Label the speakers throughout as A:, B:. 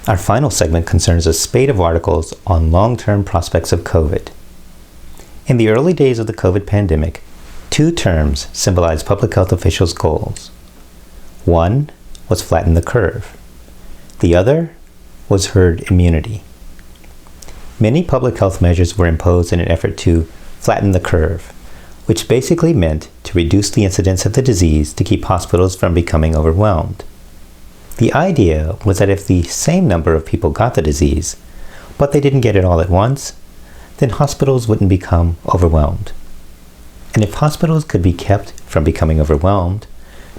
A: Our final segment concerns a spate of articles on long-term prospects of COVID. In the early days of the COVID pandemic, two terms symbolized public health officials' goals. One was flatten the curve. The other was herd immunity. Many public health measures were imposed in an effort to flatten the curve, which basically meant to reduce the incidence of the disease to keep hospitals from becoming overwhelmed. The idea was that if the same number of people got the disease, but they didn't get it all at once, then hospitals wouldn't become overwhelmed. And if hospitals could be kept from becoming overwhelmed,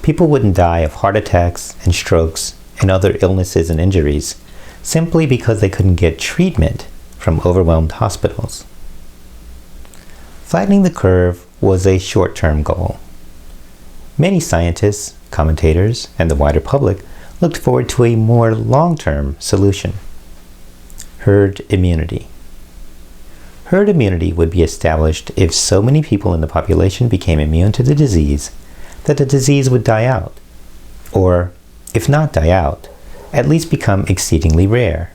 A: people wouldn't die of heart attacks and strokes and other illnesses and injuries simply because they couldn't get treatment from overwhelmed hospitals. Flattening the curve was a short-term goal. Many scientists, commentators, and the wider public looked forward to a more long-term solution: herd immunity. Herd immunity would be established if so many people in the population became immune to the disease that the disease would die out, or, if not die out, at least become exceedingly rare.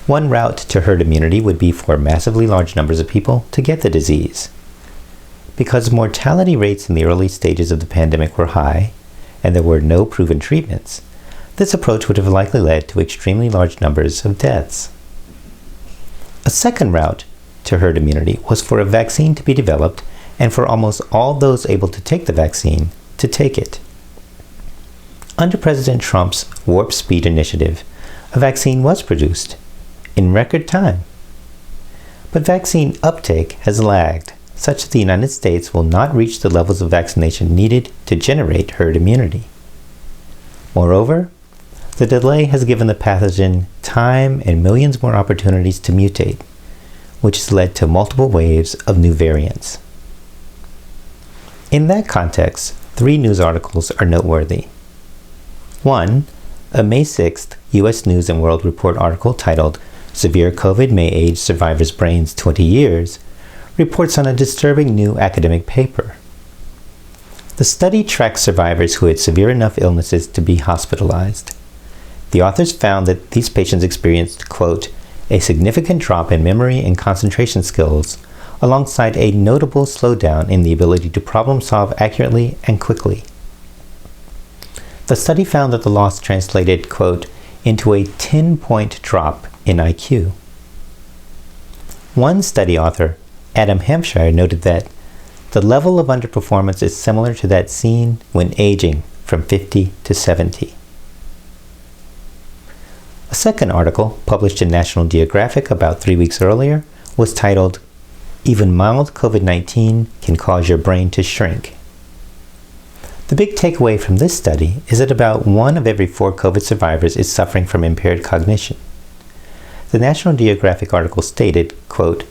A: One route to herd immunity would be for massively large numbers of people to get the disease. Because mortality rates in the early stages of the pandemic were high, and there were no proven treatments, this approach would have likely led to extremely large numbers of deaths. A second route to herd immunity was for a vaccine to be developed and for almost all those able to take the vaccine to take it. Under President Trump's Warp Speed initiative, a vaccine was produced in record time. But vaccine uptake has lagged, such that the United States will not reach the levels of vaccination needed to generate herd immunity. Moreover, the delay has given the pathogen time and millions more opportunities to mutate, which has led to multiple waves of new variants. In that context, 3 news articles are noteworthy. One, a May 6th U.S. News & World Report article titled "Severe COVID May Age Survivors' Brains 20 Years" reports on a disturbing new academic paper. The study tracked survivors who had severe enough illnesses to be hospitalized. The authors found that these patients experienced, quote, a significant drop in memory and concentration skills, alongside a notable slowdown in the ability to problem solve accurately and quickly. The study found that the loss translated, quote, into a 10-point drop in IQ. One study author, Adam Hampshire, noted that the level of underperformance is similar to that seen when aging from 50 to 70. A second article, published in National Geographic about 3 weeks earlier, was titled, "Even Mild COVID-19 Can Cause Your Brain to Shrink." The big takeaway from this study is that about 1 of every 4 COVID survivors is suffering from impaired cognition. The National Geographic article stated, quote,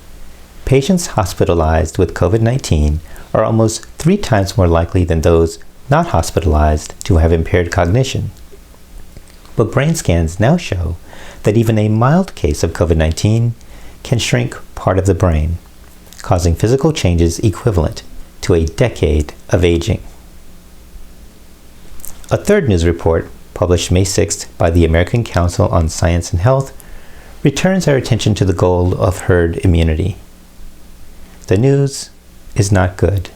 A: patients hospitalized with COVID-19 are almost 3 times more likely than those not hospitalized to have impaired cognition. But brain scans now show that even a mild case of COVID-19 can shrink part of the brain, causing physical changes equivalent to a decade of aging. A third news report, published May 6th by the American Council on Science and Health, returns our attention to the goal of herd immunity. The news is not good.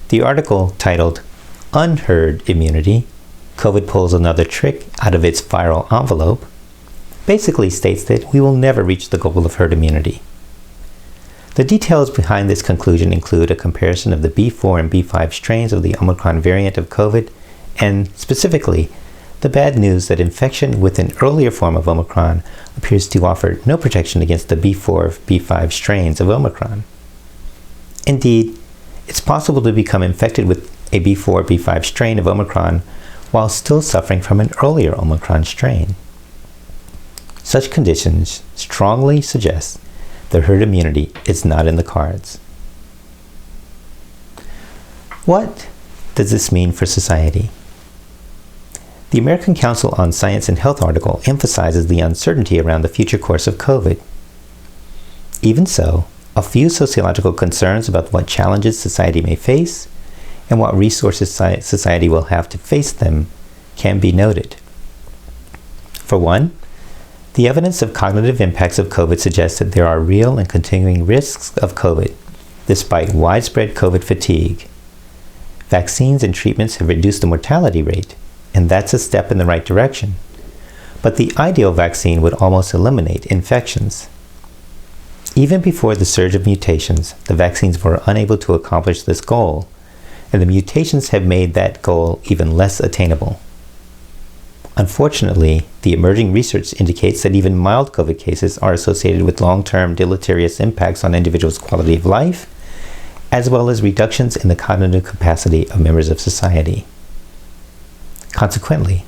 A: The article, titled "Unherd Immunity, COVID Pulls Another Trick Out of Its Viral Envelope," basically states that we will never reach the goal of herd immunity. The details behind this conclusion include a comparison of the B4 and B5 strains of the Omicron variant of COVID, and specifically, the bad news that infection with an earlier form of Omicron appears to offer no protection against the B4 B5 strains of Omicron. Indeed, it's possible to become infected with a B4 B5 strain of Omicron while still suffering from an earlier Omicron strain. Such conditions strongly suggest that herd immunity is not in the cards. What does this mean for society? The American Council on Science and Health article emphasizes the uncertainty around the future course of COVID. Even so, a few sociological concerns about what challenges society may face and what resources society will have to face them can be noted. For one, the evidence of cognitive impacts of COVID suggests that there are real and continuing risks of COVID, despite widespread COVID fatigue. Vaccines and treatments have reduced the mortality rate, and that's a step in the right direction. But the ideal vaccine would almost eliminate infections. Even before the surge of mutations, the vaccines were unable to accomplish this goal, and the mutations have made that goal even less attainable. Unfortunately, the emerging research indicates that even mild COVID cases are associated with long-term deleterious impacts on individuals' quality of life, as well as reductions in the cognitive capacity of members of society. Consequently,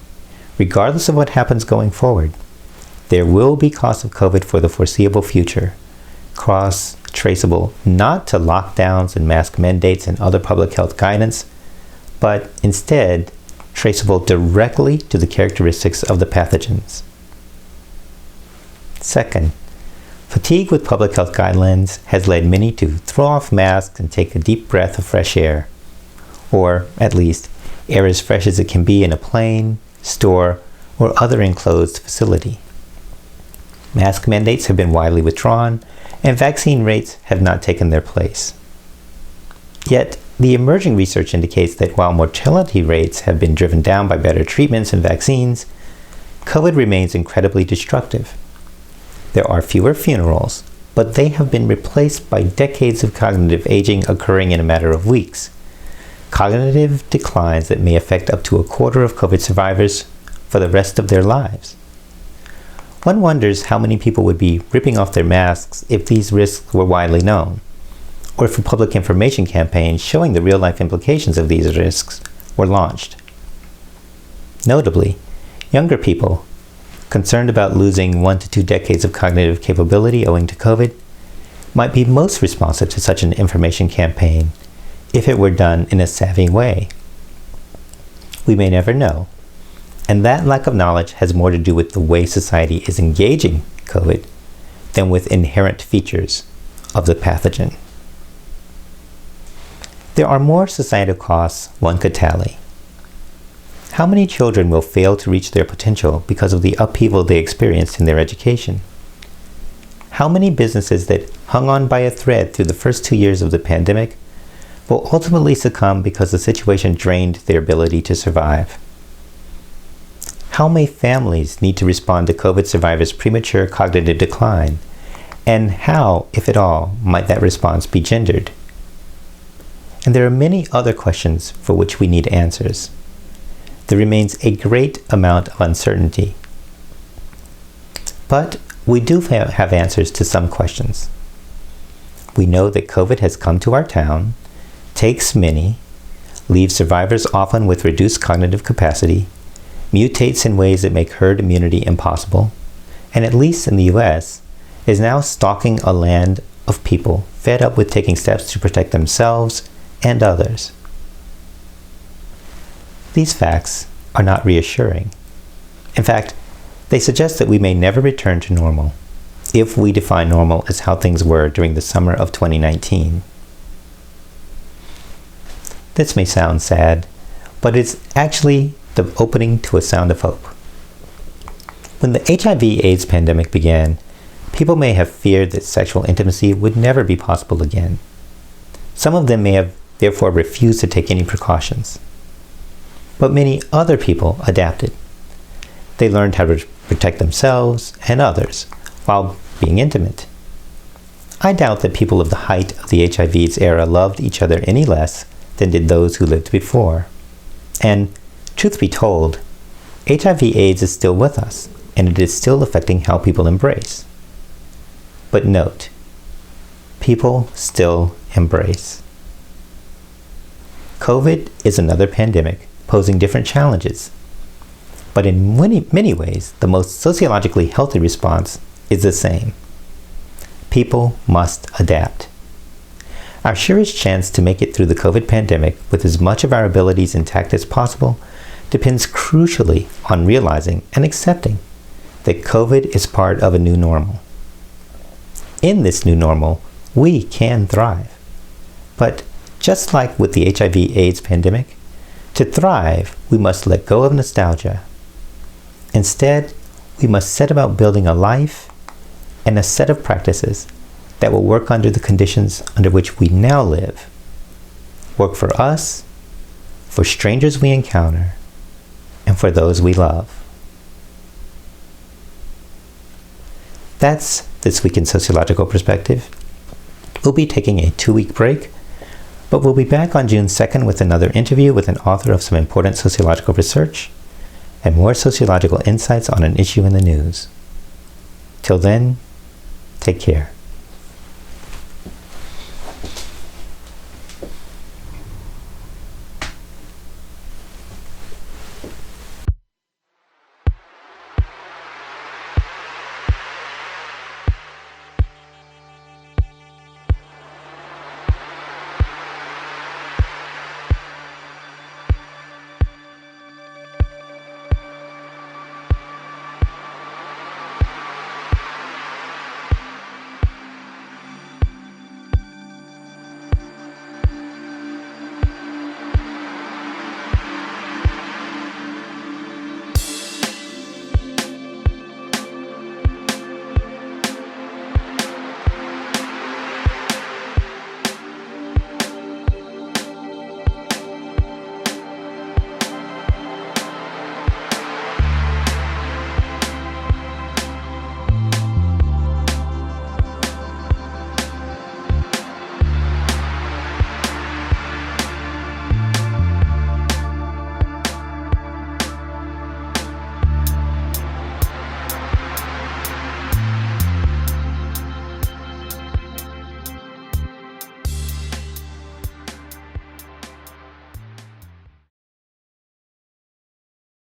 A: regardless of what happens going forward, there will be costs of COVID for the foreseeable future, costs traceable not to lockdowns and mask mandates and other public health guidance, but instead traceable directly to the characteristics of the pathogens. Second, fatigue with public health guidelines has led many to throw off masks and take a deep breath of fresh air, or at least air as fresh as it can be in a plane, store, or other enclosed facility. Mask mandates have been widely withdrawn, and vaccine rates have not taken their place. Yet, the emerging research indicates that while mortality rates have been driven down by better treatments and vaccines, COVID remains incredibly destructive. There are fewer funerals, but they have been replaced by decades of cognitive aging occurring in a matter of weeks. Cognitive declines that may affect up to a quarter of COVID survivors for the rest of their lives. One wonders how many people would be ripping off their masks if these risks were widely known, or if a public information campaign showing the real-life implications of these risks were launched. Notably, younger people, concerned about losing 1 to 2 decades of cognitive capability owing to COVID, might be most responsive to such an information campaign if it were done in a savvy way. We may never know, and that lack of knowledge has more to do with the way society is engaging COVID than with inherent features of the pathogen. There are more societal costs one could tally. How many children will fail to reach their potential because of the upheaval they experienced in their education? How many businesses that hung on by a thread through the first 2 years of the pandemic will ultimately succumb because the situation drained their ability to survive? How may families need to respond to COVID survivors' premature cognitive decline? And how, if at all, might that response be gendered? And there are many other questions for which we need answers. There remains a great amount of uncertainty. But we do have answers to some questions. We know that COVID has come to our town, takes many, leaves survivors often with reduced cognitive capacity, mutates in ways that make herd immunity impossible, and at least in the US, is now stalking a land of people fed up with taking steps to protect themselves and others. These facts are not reassuring. In fact, they suggest that we may never return to normal, if we define normal as how things were during the summer of 2019. This may sound sad, but it's actually the opening to a sound of hope. When the HIV/AIDS pandemic began, people may have feared that sexual intimacy would never be possible again. Some of them may have therefore refused to take any precautions. But many other people adapted. They learned how to protect themselves and others while being intimate. I doubt that people of the height of the HIV/AIDS era loved each other any less than did those who lived before. And, truth be told, HIV/AIDS is still with us, and it is still affecting how people embrace. But note, people still embrace. COVID is another pandemic posing different challenges, but in many ways, the most sociologically healthy response is the same. People must adapt. Our surest chance to make it through the COVID pandemic with as much of our abilities intact as possible depends crucially on realizing and accepting that COVID is part of a new normal. In this new normal, we can thrive. But just like with the HIV/AIDS pandemic, to thrive, we must let go of nostalgia. Instead, we must set about building a life and a set of practices that will work under the conditions under which we now live. Work for us, for strangers we encounter, and for those we love. That's This Week in Sociological Perspective. We'll be taking a 2-week break, but we'll be back on June 2nd with another interview with an author of some important sociological research and more sociological insights on an issue in the news. Till then, take care.